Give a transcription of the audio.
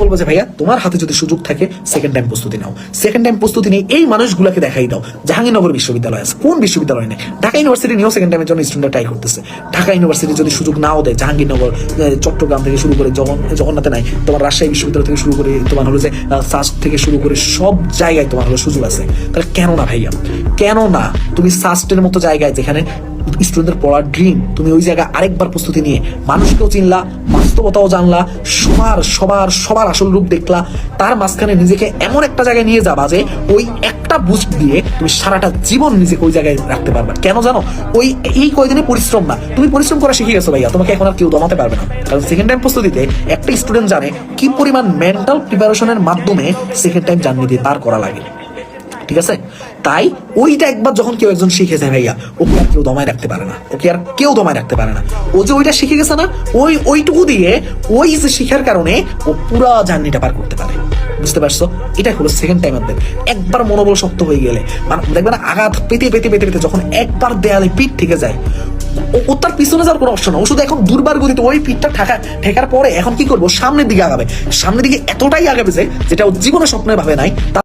বলবো যে ভাইয়া তোমার হাতে যদি সুযোগ থাকে সেকেন্ড টাইম প্রস্তুতি নাও। সেকেন্ড টাইম প্রস্তুতি নিয়ে এই মানুষগুলোকে দেখাই দাও। জাহাঙ্গীরনগর বিশ্ববিদ্যালয় আছে, কোন বিশ্ববিদ্যালয় নেই? ঢাকা ইউনিভার্সিটি নিয়েও সেকেন্ড টাইমের জন্য স্টুডেন্টরা ট্রাই করতেছে। ঢাকা ইউনিভার্সিটি যদি সুযোগ নাও দেয়, জাহাঙ্গীরনগর, চট্টগ্রাম থেকে শুরু করে জগন্নাথে নাই, তোমার রাজশাহী বিশ্ববিদ্যালয় থেকে শুরু করে তোমার হলো যে সাস্ট থেকে শুরু করে সব জায়গায় তোমার হলো সুযোগ আছে। তাহলে কেন না ভাইয়া, কেন না তুমি সাস্টের মতো জায়গায় যেখানে স্টুডেন্টদের পড়ার ড্রিম, তুমি ওই জায়গায় আরেকবার প্রস্তুতি নিয়ে মানুষকেও চিনলা, বাস্তবতাও জানলা, সবার সবার সবার আসল রূপ দেখলা, তার মাঝখানে নিজেকে এমন একটা জায়গায় নিয়ে যাবা যে ওই একটা বুস্ট দিয়ে তুমি সারাটা জীবন নিজেকে ওই জায়গায় রাখতে পারবা। কেন জানো? ওই এই কয়দিনে পরিশ্রম না, তুমি পরিশ্রম করা শিখে গেছো ভাইয়া, তোমাকে এখন আর কেউ দমাতে পারবে না। কারণ সেকেন্ড টাইম প্রস্তুতিতে একটা স্টুডেন্ট জানে কি পরিমাণ মেন্টাল প্রিপারেশনের মাধ্যমে সেকেন্ড টাইম জার্নি দিয়ে পার করা লাগে। ঠিক আছে? তাই ওইটা একবার যখন কেউ একজন শিখেছে ভাইয়া, ওকে আর কেউ দমায় রাখতে পারে না, ওকে আর কেউ দমায় রাখতে পারে না। ও যে ওইটা শিখে গেছে না, ওইটুকু দিয়ে ওই যে শিখার কারণে ও পুরা জার্নিটা পার করতে পারে। বুঝতে পারছো? এটা হলো সেকেন্ড টাইম। একবার মনোবল শক্ত হয়ে গেলে, মানে দেখবে না, আঘাত পেতে পেতে পেতে পেতে যখন একবার দেয়ালে পিঠ থেকে যায়, ও তার পিছনে যাওয়ার কোনো অপশন না। ও শুধু এখন দুর্বার গতিতে ওই পিঠটা ঠেকার পরে এখন কি করবো? সামনের দিকে আগাবে। সামনের দিকে এতটাই আগাবে যে যেটা ও জীবনে স্বপ্নে ভাবে নাই।